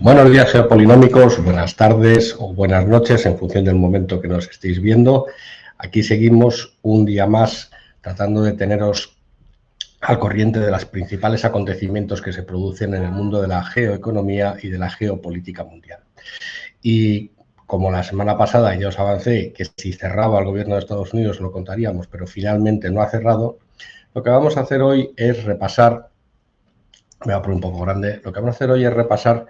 Buenos días, geopolinómicos, buenas tardes o buenas noches en función del momento que nos estéis viendo. Aquí seguimos un día más tratando de teneros al corriente de los principales acontecimientos que se producen en el mundo de la geoeconomía y de la geopolítica mundial. Y como la semana pasada ya os avancé que si cerraba el gobierno de Estados Unidos lo contaríamos, pero finalmente no ha cerrado, lo que vamos a hacer hoy es repasar, me voy a poner un poco grande, lo que vamos a hacer hoy es repasar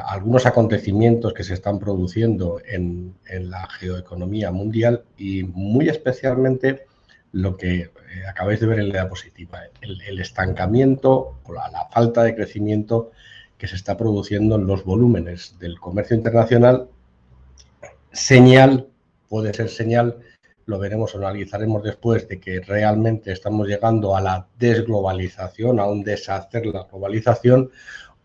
algunos acontecimientos que se están produciendo en la geoeconomía mundial y muy especialmente lo que acabáis de ver en la diapositiva, el estancamiento o la falta de crecimiento que se está produciendo en los volúmenes del comercio internacional. Señal, puede ser señal, lo veremos o analizaremos después, de que realmente estamos llegando a la desglobalización, a un deshacer la globalización,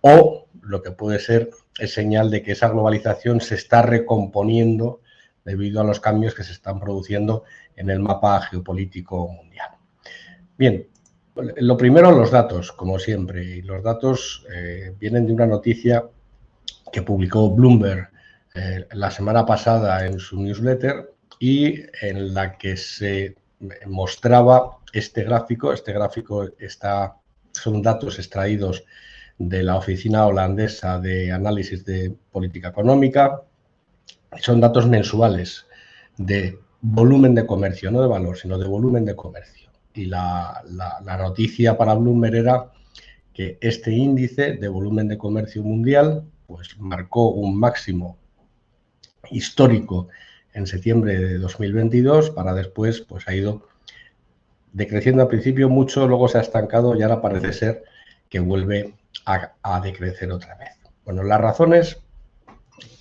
o lo que puede ser es señal de que esa globalización se está recomponiendo debido a los cambios que se están produciendo en el mapa geopolítico mundial. Bien, lo primero, los datos, como siempre. Y los datos vienen de una noticia que publicó Bloomberg la semana pasada en su newsletter y en la que se mostraba este gráfico. Este gráfico son datos extraídos de la Oficina Holandesa de Análisis de Política Económica. Son datos mensuales de volumen de comercio, no de valor, sino de volumen de comercio. Y la noticia para Bloomberg era que este índice de volumen de comercio mundial pues marcó un máximo histórico en septiembre de 2022, para después pues ha ido decreciendo al principio mucho, luego se ha estancado y ahora parece ser que vuelve a decrecer otra vez. Bueno, las razones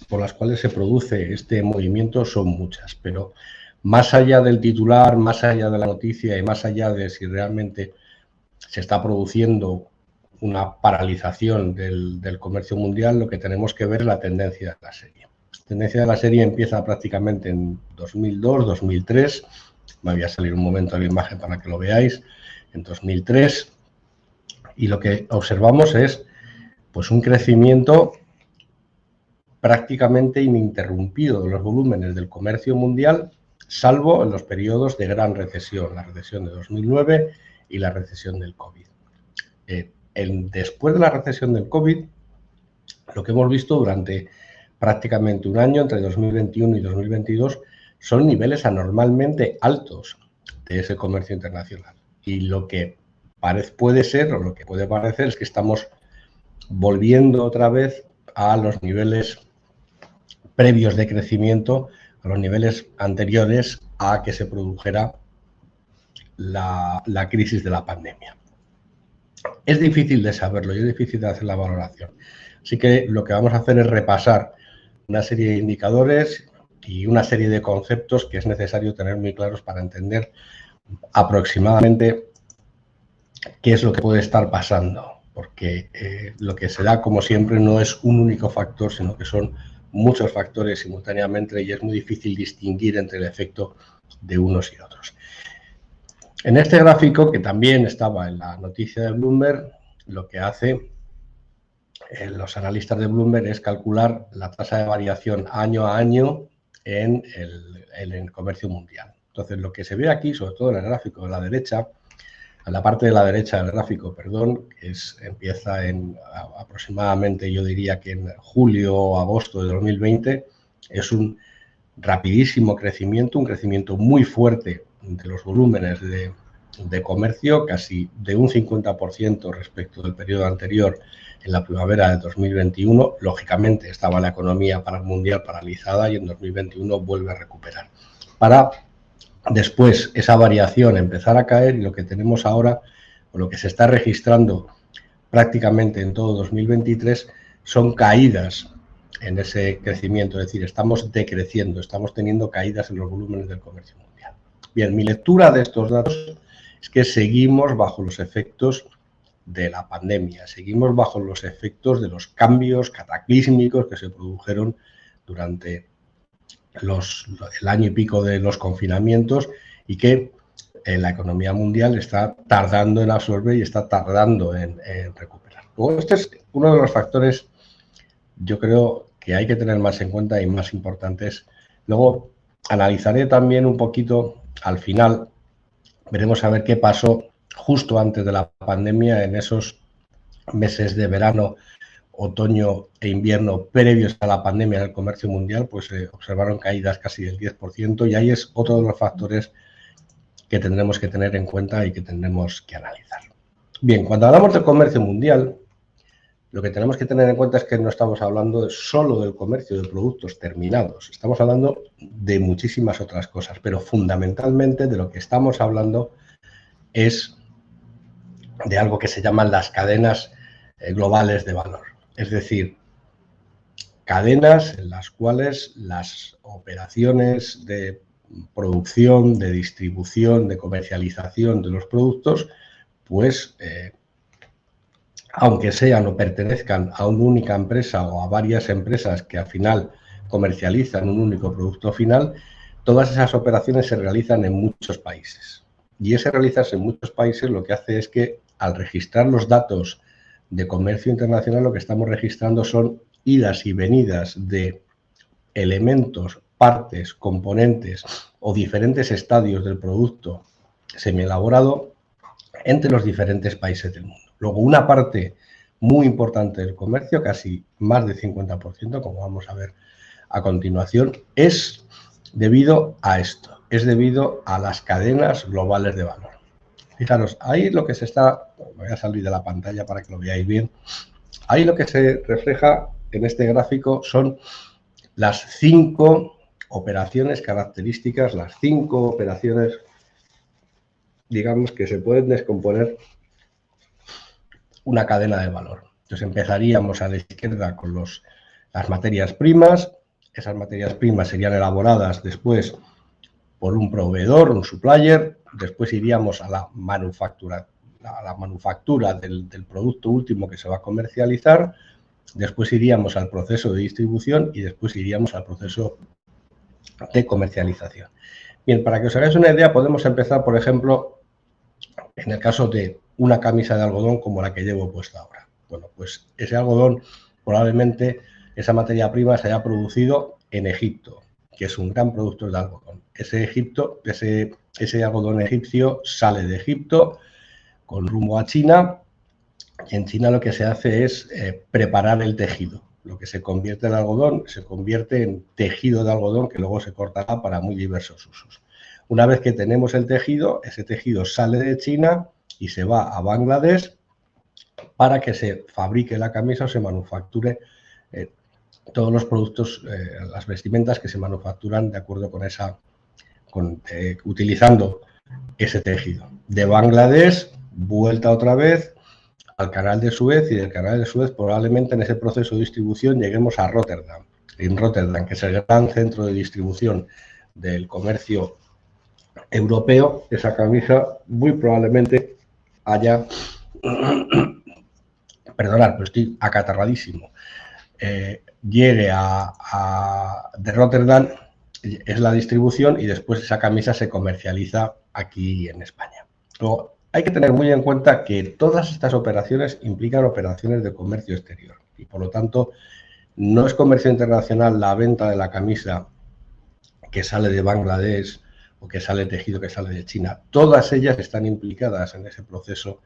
por las cuales se produce este movimiento son muchas, pero más allá del titular, más allá de la noticia y más allá de si realmente se está produciendo una paralización del comercio mundial, lo que tenemos que ver es la tendencia de la serie. La tendencia de la serie empieza prácticamente en 2002, 2003, me voy a salir un momento a la imagen para que lo veáis, en 2003, y lo que observamos es pues un crecimiento prácticamente ininterrumpido de los volúmenes del comercio mundial, salvo en los periodos de gran recesión, la recesión de 2009 y la recesión del COVID. Después de la recesión del COVID, lo que hemos visto durante prácticamente un año, entre 2021 y 2022, son niveles anormalmente altos de ese comercio internacional. Y lo que puede ser, o lo que puede parecer, es que estamos volviendo otra vez a los niveles previos de crecimiento, a los niveles anteriores a que se produjera la crisis de la pandemia. Es difícil de saberlo y es difícil de hacer la valoración. Así que lo que vamos a hacer es repasar una serie de indicadores y una serie de conceptos que es necesario tener muy claros para entender aproximadamente qué es lo que puede estar pasando, porque lo que se da, como siempre, no es un único factor, sino que son muchos factores simultáneamente y es muy difícil distinguir entre el efecto de unos y otros. En este gráfico, que también estaba en la noticia de Bloomberg, lo que hace los analistas de Bloomberg es calcular la tasa de variación año a año en el comercio mundial. Entonces, lo que se ve aquí, sobre todo en el gráfico de la derecha, en la parte de la derecha del gráfico, perdón, que empieza aproximadamente, yo diría que en julio o agosto de 2020, es un rapidísimo crecimiento, un crecimiento muy fuerte de los volúmenes de comercio, casi de un 50% respecto del periodo anterior en la primavera de 2021. Lógicamente estaba la economía mundial paralizada y en 2021 vuelve a recuperar. Para después esa variación empezar a caer y lo que tenemos ahora, o lo que se está registrando prácticamente en todo 2023, son caídas en ese crecimiento, es decir, estamos decreciendo, estamos teniendo caídas en los volúmenes del comercio mundial. Bien, mi lectura de estos datos es que seguimos bajo los efectos de la pandemia, seguimos bajo los efectos de los cambios cataclísmicos que se produjeron durante el año y pico de los confinamientos y que la economía mundial está tardando en absorber y está tardando en recuperar. Luego, este es uno de los factores yo creo que hay que tener más en cuenta y más importantes. Luego analizaré también un poquito, al final, veremos a ver qué pasó justo antes de la pandemia, en esos meses de verano, otoño e invierno previos a la pandemia en el comercio mundial, pues se observaron caídas casi del 10%, y ahí es otro de los factores que tendremos que tener en cuenta y que tendremos que analizar. Bien, cuando hablamos de comercio mundial, lo que tenemos que tener en cuenta es que no estamos hablando solo del comercio de productos terminados, estamos hablando de muchísimas otras cosas, pero fundamentalmente de lo que estamos hablando es de algo que se llaman las cadenas globales de valor. Es decir, cadenas en las cuales las operaciones de producción, de distribución, de comercialización de los productos, pues aunque sean o pertenezcan a una única empresa o a varias empresas que al final comercializan un único producto final, todas esas operaciones se realizan en muchos países. Y ese realizarse en muchos países lo que hace es que al registrar los datos de comercio internacional, lo que estamos registrando son idas y venidas de elementos, partes, componentes o diferentes estadios del producto semielaborado entre los diferentes países del mundo. Luego, una parte muy importante del comercio, casi más del 50%, como vamos a ver a continuación, es debido a esto, es debido a las cadenas globales de valor. Fijaros, ahí lo que se está, voy a salir de la pantalla para que lo veáis bien, ahí lo que se refleja en este gráfico son las 5 operaciones características, las 5 operaciones, digamos, que se pueden descomponer una cadena de valor. Entonces empezaríamos a la izquierda con las materias primas. Esas materias primas serían elaboradas después por un proveedor, un supplier. Después iríamos a la manufactura del producto último que se va a comercializar. Después iríamos al proceso de distribución y después iríamos al proceso de comercialización. Bien, para que os hagáis una idea, podemos empezar, por ejemplo, en el caso de una camisa de algodón como la que llevo puesta ahora. Bueno, pues ese algodón, probablemente esa materia prima se haya producido en Egipto, que es un gran productor de algodón. Ese algodón egipcio sale de Egipto con rumbo a China, y en China lo que se hace es preparar el tejido. Lo que se convierte en algodón se convierte en tejido de algodón que luego se cortará para muy diversos usos. Una vez que tenemos el tejido, ese tejido sale de China y se va a Bangladesh para que se fabrique la camisa o se manufacture todos los productos, las vestimentas que se manufacturan de acuerdo con utilizando ese tejido. De Bangladesh, vuelta otra vez al canal de Suez, y del canal de Suez probablemente en ese proceso de distribución lleguemos a Rotterdam. En Rotterdam, que es el gran centro de distribución del comercio europeo, esa camisa muy probablemente haya, perdonad, pero estoy acatarradísimo, llegue de Rotterdam, es la distribución, y después esa camisa se comercializa aquí en España. Luego, hay que tener muy en cuenta que todas estas operaciones implican operaciones de comercio exterior y, por lo tanto, no es comercio internacional la venta de la camisa que sale de Bangladesh o que sale tejido que sale de China. Todas ellas están implicadas en ese proceso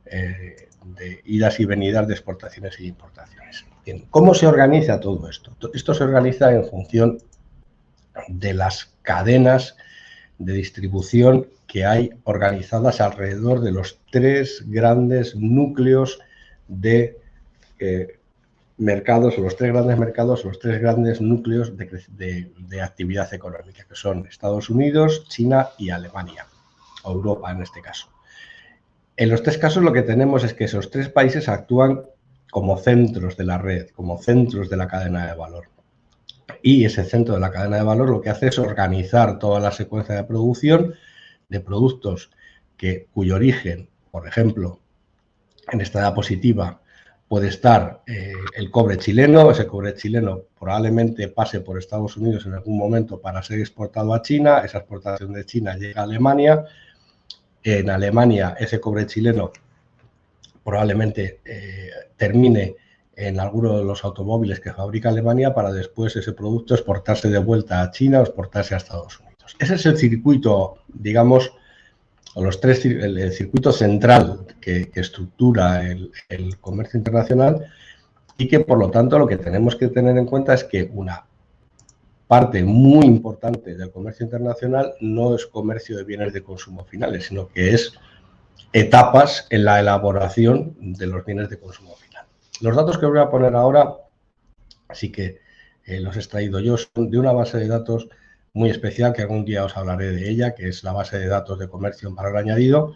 de idas y venidas de exportaciones y importaciones. Bien, ¿cómo se organiza todo esto? Esto se organiza en función de las cadenas de distribución que hay organizadas alrededor de los 3 grandes núcleos de mercados, o los 3 grandes mercados, o los 3 grandes núcleos de actividad económica, que son Estados Unidos, China y Alemania, o Europa en este caso. En los 3 casos lo que tenemos es que esos 3 países actúan como centros de la red, como centros de la cadena de valor. Y ese centro de la cadena de valor lo que hace es organizar toda la secuencia de producción de productos cuyo origen, por ejemplo, en esta diapositiva puede estar el cobre chileno. Ese cobre chileno probablemente pase por Estados Unidos en algún momento para ser exportado a China. Esa exportación de China llega a Alemania. En Alemania ese cobre chileno probablemente termine en alguno de los automóviles que fabrica Alemania para después ese producto exportarse de vuelta a China o exportarse a Estados Unidos. Ese es el circuito, digamos, o el circuito central que estructura el comercio internacional, y que por lo tanto lo que tenemos que tener en cuenta es que una parte muy importante del comercio internacional no es comercio de bienes de consumo finales, sino que es etapas en la elaboración de los bienes de consumo final. Los datos que voy a poner ahora, así que los he extraído yo, son de una base de datos muy especial, que algún día os hablaré de ella, que es la base de datos de comercio en valor añadido.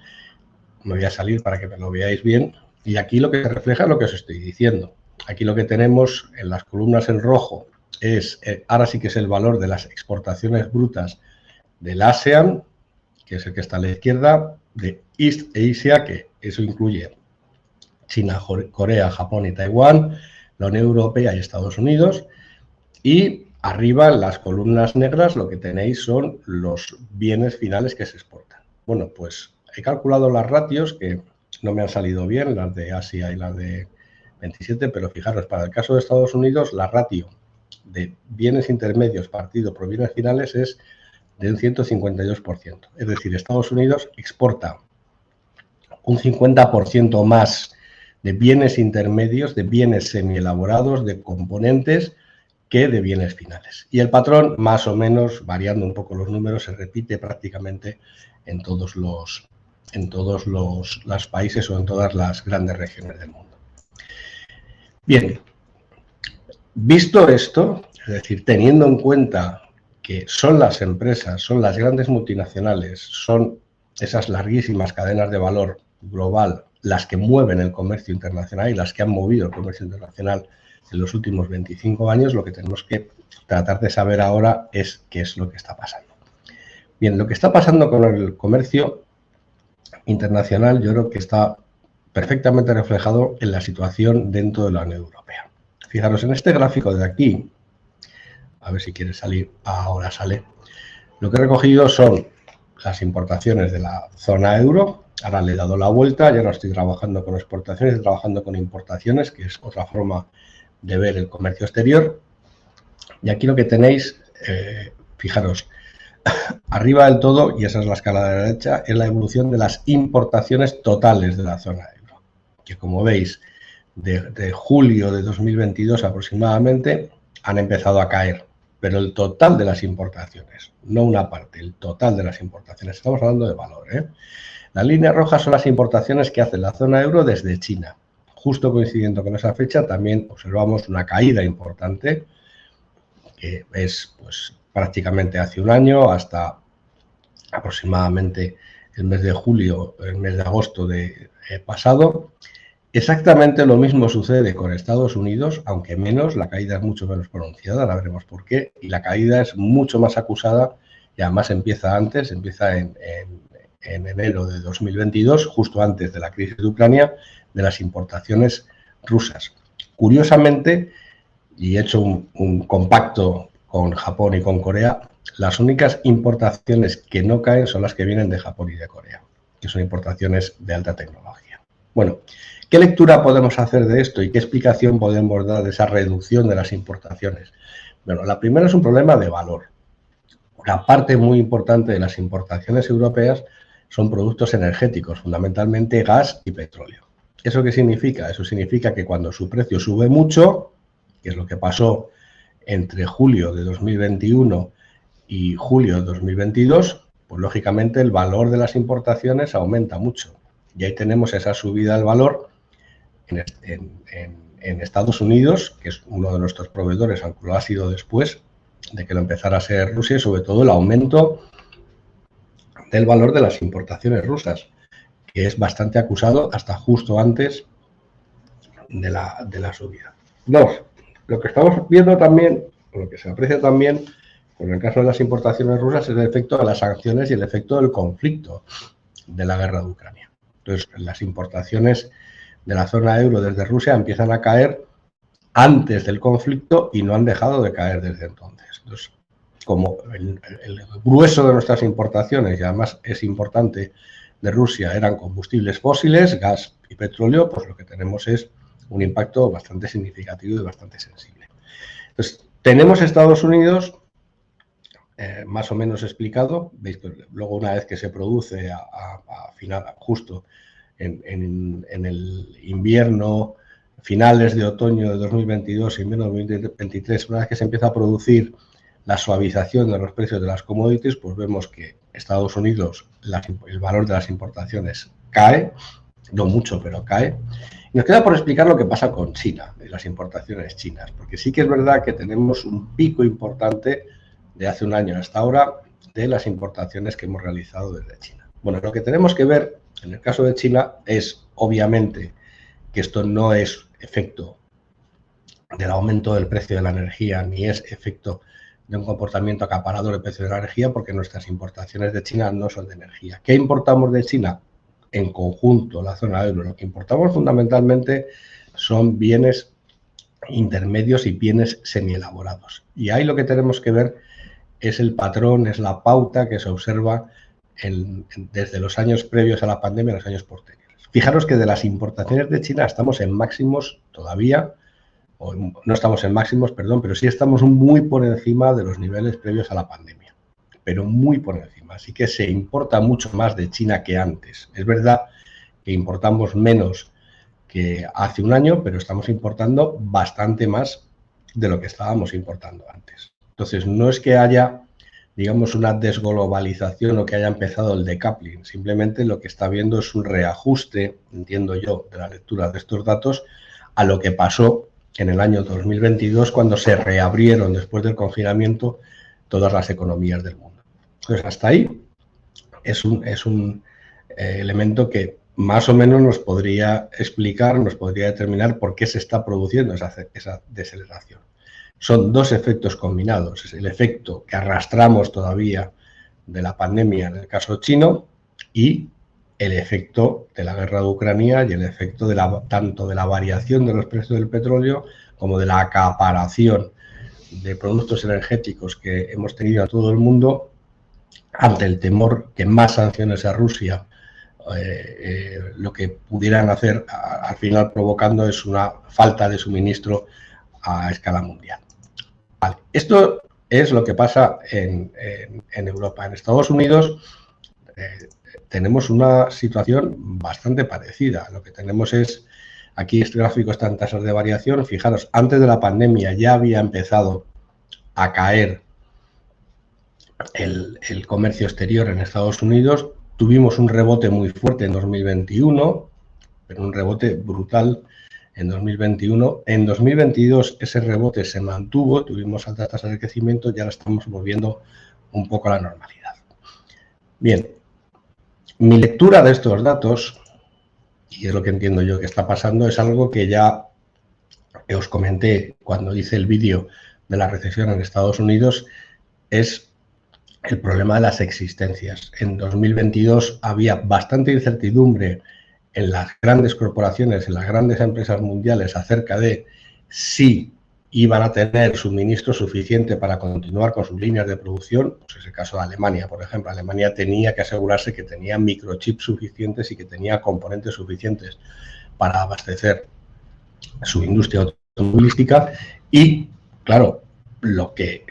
Me voy a salir para que me lo veáis bien. Y aquí lo que se refleja es lo que os estoy diciendo. Aquí lo que tenemos en las columnas en rojo es, ahora sí que es el valor de las exportaciones brutas del ASEAN, que es el que está a la izquierda, de East Asia, que eso incluye China, Corea, Japón y Taiwán, la Unión Europea y Estados Unidos. Y arriba, en las columnas negras, lo que tenéis son los bienes finales que se exportan. Bueno, pues he calculado las ratios, que no me han salido bien, las de Asia y las de 27, pero fijaros, para el caso de Estados Unidos, la ratio de bienes intermedios partido por bienes finales es de un 152%. Es decir, Estados Unidos exporta un 50% más de bienes intermedios, de bienes semielaborados, de componentes, que de bienes finales. Y el patrón, más o menos, variando un poco los números, se repite prácticamente en todos los países o en todas las grandes regiones del mundo. Bien, visto esto, es decir, teniendo en cuenta que son las empresas, son las grandes multinacionales, son esas larguísimas cadenas de valor global las que mueven el comercio internacional y las que han movido el comercio internacional en los últimos 25 años, lo que tenemos que tratar de saber ahora es qué es lo que está pasando. Bien, lo que está pasando con el comercio internacional yo creo que está perfectamente reflejado en la situación dentro de la Unión Europea. Fijaros, en este gráfico de aquí, a ver si quiere salir, ahora sale, lo que he recogido son las importaciones de la zona euro. Ahora le he dado la vuelta, ya no estoy trabajando con exportaciones, estoy trabajando con importaciones, que es otra forma de ver el comercio exterior. Y aquí lo que tenéis, fijaros, arriba del todo, y esa es la escala de la derecha, es la evolución de las importaciones totales de la zona euro, que como veis, de julio de 2022 aproximadamente, han empezado a caer. Pero el total de las importaciones, no una parte, el total de las importaciones, estamos hablando de valor, ¿eh? Las líneas rojas son las importaciones que hace la zona euro desde China. Justo coincidiendo con esa fecha, también observamos una caída importante, que es pues prácticamente hace un año hasta aproximadamente el mes de julio, el mes de agosto de pasado. Exactamente lo mismo sucede con Estados Unidos, aunque menos, la caída es mucho menos pronunciada, la veremos por qué, y la caída es mucho más acusada y además empieza antes, empieza en enero de 2022, justo antes de la crisis de Ucrania, de las importaciones rusas. Curiosamente, y he hecho un compacto con Japón y con Corea, las únicas importaciones que no caen son las que vienen de Japón y de Corea, que son importaciones de alta tecnología. Bueno, ¿qué lectura podemos hacer de esto y qué explicación podemos dar de esa reducción de las importaciones? Bueno, la primera es un problema de valor. Una parte muy importante de las importaciones europeas son productos energéticos, fundamentalmente gas y petróleo. ¿Eso qué significa? Eso significa que cuando su precio sube mucho, que es lo que pasó entre julio de 2021 y julio de 2022, pues lógicamente el valor de las importaciones aumenta mucho. Y ahí tenemos esa subida del valor en Estados Unidos, que es uno de nuestros proveedores, aunque lo ha sido después de que lo empezara a ser Rusia, y sobre todo el aumento del valor de las importaciones rusas, que es bastante acusado hasta justo antes de la subida. Dos, lo que estamos viendo también, lo que se aprecia también con el caso de las importaciones rusas, es el efecto de las sanciones y el efecto del conflicto de la guerra de Ucrania. Entonces, las importaciones de la zona euro desde Rusia empiezan a caer antes del conflicto y no han dejado de caer desde entonces. Entonces, como el grueso de nuestras importaciones, y además es importante, de Rusia eran combustibles fósiles, gas y petróleo, pues lo que tenemos es un impacto bastante significativo y bastante sensible. Entonces, tenemos Estados Unidos más o menos explicado. Veis que luego, una vez que se produce a final, justo en el invierno, finales de otoño de 2022 y invierno de 2023, una vez que se empieza a producir la suavización de los precios de las commodities, pues vemos que Estados Unidos, el valor de las importaciones cae, no mucho, pero cae. Y nos queda por explicar lo que pasa con China y las importaciones chinas, porque sí que es verdad que tenemos un pico importante de hace un año hasta ahora de las importaciones que hemos realizado desde China. Bueno, lo que tenemos que ver en el caso de China es, obviamente, que esto no es efecto del aumento del precio de la energía, ni es efecto de un comportamiento acaparador del precio de la energía, porque nuestras importaciones de China no son de energía. ¿Qué importamos de China? En conjunto, la zona euro, lo que importamos fundamentalmente son bienes intermedios y bienes semielaborados. Y ahí lo que tenemos que ver es el patrón, es la pauta que se observa desde los años previos a la pandemia a los años posteriores. Fijaros que de las importaciones de China estamos en máximos todavía, o no estamos en máximos, perdón, pero sí estamos muy por encima de los niveles previos a la pandemia, pero muy por encima. Así que se importa mucho más de China que antes. Es verdad que importamos menos que hace un año, pero estamos importando bastante más de lo que estábamos importando antes. Entonces, no es que haya, digamos, una desglobalización o que haya empezado el decoupling, simplemente lo que está viendo es un reajuste, entiendo yo, de la lectura de estos datos a lo que pasó en el año 2022, cuando se reabrieron después del confinamiento todas las economías del mundo. Entonces, hasta ahí es un elemento que más o menos nos podría explicar, nos podría determinar por qué se está produciendo esa desaceleración. Son dos efectos combinados. Es el efecto que arrastramos todavía de la pandemia en el caso chino y el efecto de la guerra de Ucrania y el efecto tanto de la variación de los precios del petróleo como de la acaparación de productos energéticos que hemos tenido a todo el mundo ante el temor que más sanciones a Rusia lo que pudieran hacer al final provocando es una falta de suministro a escala mundial. Vale. Esto es lo que pasa en Europa. En Estados Unidos tenemos una situación bastante parecida. Lo que tenemos es, aquí este gráfico está en tasas de variación. Fijaros, antes de la pandemia ya había empezado a caer el comercio exterior en Estados Unidos. Tuvimos un rebote muy fuerte en 2021, pero un rebote brutal en 2021. En 2022 ese rebote se mantuvo, tuvimos altas tasas de crecimiento y ahora estamos volviendo un poco a la normalidad. Bien, mi lectura de estos datos, y es lo que entiendo yo que está pasando, es algo que ya os comenté cuando hice el vídeo de la recesión en Estados Unidos, es el problema de las existencias. En 2022 había bastante incertidumbre en las grandes corporaciones, en las grandes empresas mundiales acerca de si iban a tener suministro suficiente para continuar con sus líneas de producción. Pues es el caso de Alemania, por ejemplo. Alemania tenía que asegurarse que tenía microchips suficientes y que tenía componentes suficientes para abastecer su industria automovilística. Y, claro, lo que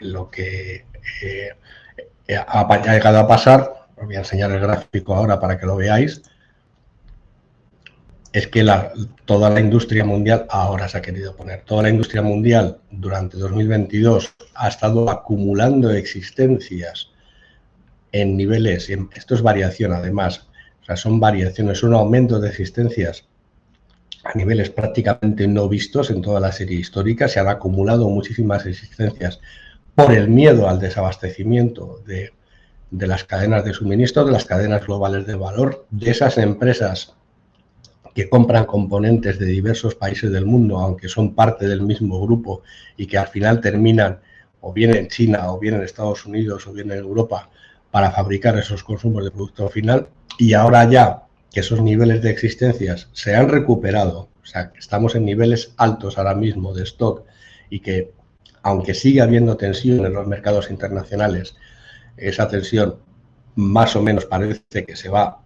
ha llegado a pasar, os voy a enseñar el gráfico ahora para que lo veáis, es que toda la industria mundial, ahora se ha querido poner, toda la industria mundial durante 2022 ha estado acumulando existencias en niveles, esto es variación además, o sea, son variaciones, son aumentos de existencias a niveles prácticamente no vistos en toda la serie histórica. Se han acumulado muchísimas existencias por el miedo al desabastecimiento de las cadenas de suministro, de las cadenas globales de valor, de esas empresas que compran componentes de diversos países del mundo, aunque son parte del mismo grupo y que al final terminan o bien en China, o bien en Estados Unidos, o bien en Europa, para fabricar esos consumos de producto final. Y ahora ya que esos niveles de existencias se han recuperado, o sea, que estamos en niveles altos ahora mismo de stock y que, aunque sigue habiendo tensión en los mercados internacionales, esa tensión más o menos parece que se va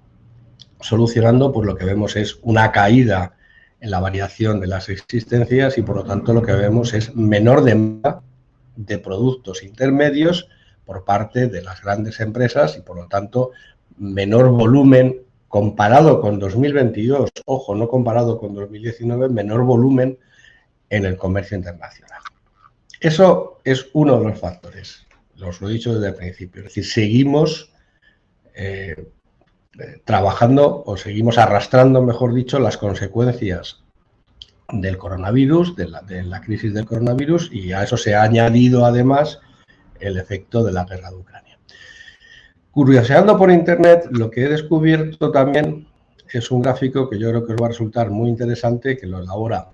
solucionando, pues lo que vemos es una caída en la variación de las existencias y por lo tanto lo que vemos es menor demanda de productos intermedios por parte de las grandes empresas y por lo tanto menor volumen comparado con 2022, ojo, no comparado con 2019, menor volumen en el comercio internacional. Eso es uno de los factores, os lo he dicho desde el principio, es decir, seguimos trabajando o seguimos arrastrando, mejor dicho, las consecuencias del coronavirus, de la crisis del coronavirus, y a eso se ha añadido además el efecto de la guerra de Ucrania. Curioseando por internet, lo que he descubierto también es un gráfico que yo creo que os va a resultar muy interesante, que lo elabora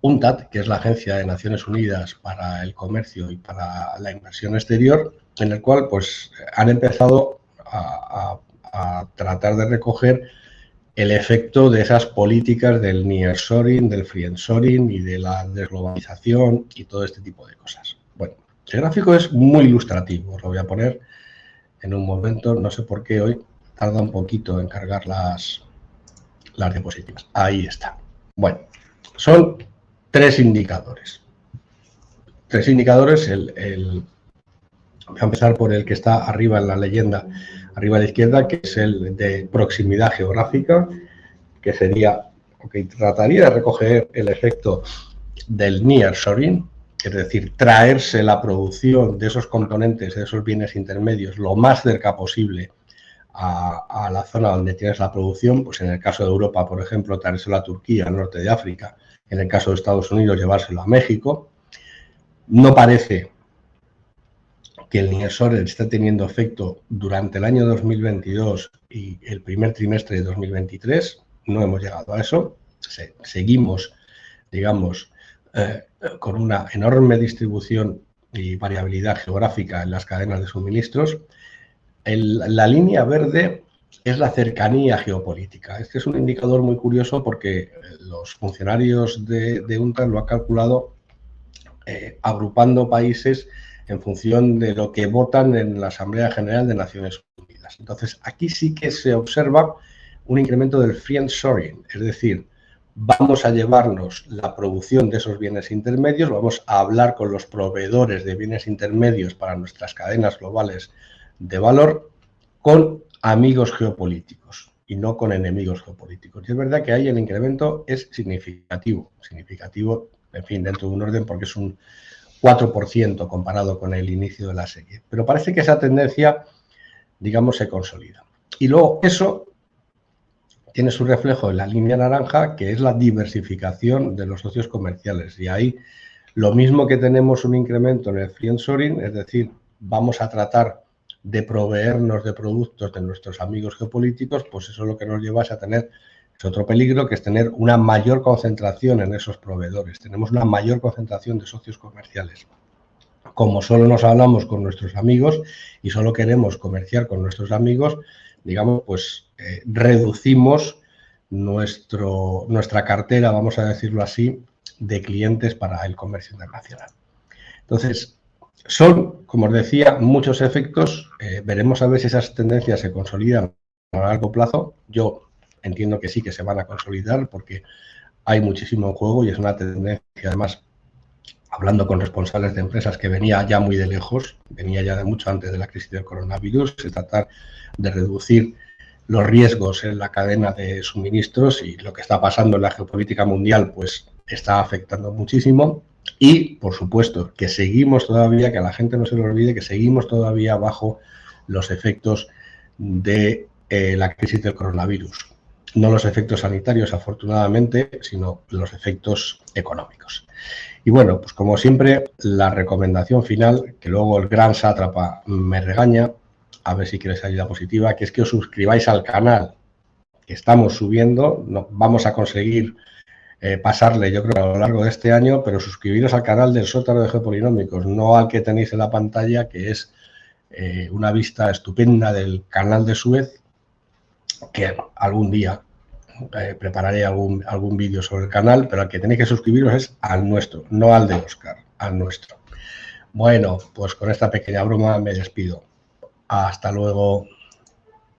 UNCTAD, que es la Agencia de Naciones Unidas para el Comercio y para la Inversión Exterior, en el cual pues han empezado a tratar de recoger el efecto de esas políticas del nearshoring, del friendshoring y de la desglobalización y todo este tipo de cosas. Bueno, el gráfico es muy ilustrativo, os lo voy a poner en un momento, no sé por qué hoy tarda un poquito en cargar las diapositivas. Ahí está. Bueno, son tres indicadores. Tres indicadores, voy a empezar por el que está arriba en la leyenda, arriba a la izquierda, que es el de proximidad geográfica, que sería, que trataría de recoger el efecto del nearshoring, es decir, traerse la producción de esos componentes, de esos bienes intermedios, lo más cerca posible a la zona donde tienes la producción, pues en el caso de Europa, por ejemplo, traérselo a Turquía, al norte de África, en el caso de Estados Unidos, llevárselo a México. No parece que el nearshoring está teniendo efecto durante el año 2022 y el primer trimestre de 2023. No hemos llegado a eso. Seguimos, digamos, con una enorme distribución y variabilidad geográfica en las cadenas de suministros. La línea verde es la cercanía geopolítica. Este es un indicador muy curioso porque los funcionarios de UNCTAD lo han calculado agrupando países en función de lo que votan en la Asamblea General de Naciones Unidas. Entonces, aquí sí que se observa un incremento del friendshoring, es decir, vamos a llevarnos la producción de esos bienes intermedios, vamos a hablar con los proveedores de bienes intermedios para nuestras cadenas globales de valor con amigos geopolíticos y no con enemigos geopolíticos. Y es verdad que ahí el incremento es significativo, en fin, dentro de un orden porque es un 4% comparado con el inicio de la serie. Pero parece que esa tendencia, digamos, se consolida. Y luego eso tiene su reflejo en la línea naranja, que es la diversificación de los socios comerciales. Y ahí lo mismo que tenemos un incremento en el friendshoring, es decir, vamos a tratar de proveernos de productos de nuestros amigos geopolíticos, pues eso lo que nos lleva es a tener, es otro peligro, que es tener una mayor concentración en esos proveedores. Tenemos una mayor concentración de socios comerciales. Como solo nos hablamos con nuestros amigos y solo queremos comerciar con nuestros amigos, digamos, pues reducimos nuestra cartera, vamos a decirlo así, de clientes para el comercio internacional. Entonces, son, como os decía, muchos efectos. Veremos a ver si esas tendencias se consolidan a largo plazo. Yo entiendo que sí, que se van a consolidar porque hay muchísimo en juego y es una tendencia, además, hablando con responsables de empresas, que venía ya muy de lejos, venía ya de mucho antes de la crisis del coronavirus, es tratar de reducir los riesgos en la cadena de suministros, y lo que está pasando en la geopolítica mundial pues está afectando muchísimo. Y, por supuesto, que seguimos todavía, que a la gente no se le olvide, que seguimos todavía bajo los efectos de la crisis del coronavirus. No los efectos sanitarios, afortunadamente, sino los efectos económicos. Y bueno, pues como siempre, la recomendación final, que luego el gran sátrapa me regaña, a ver si quieres ayuda positiva, que es que os suscribáis al canal, que estamos subiendo. No, vamos a conseguir pasarle, yo creo, a lo largo de este año, pero suscribiros al canal del Sótano de Geopolinómicos, no al que tenéis en la pantalla, que es una vista estupenda del canal de Suez, que algún día prepararé algún vídeo sobre el canal, pero al que tenéis que suscribiros es al nuestro, no al de Óscar, al nuestro. Bueno, pues con esta pequeña broma me despido. Hasta luego.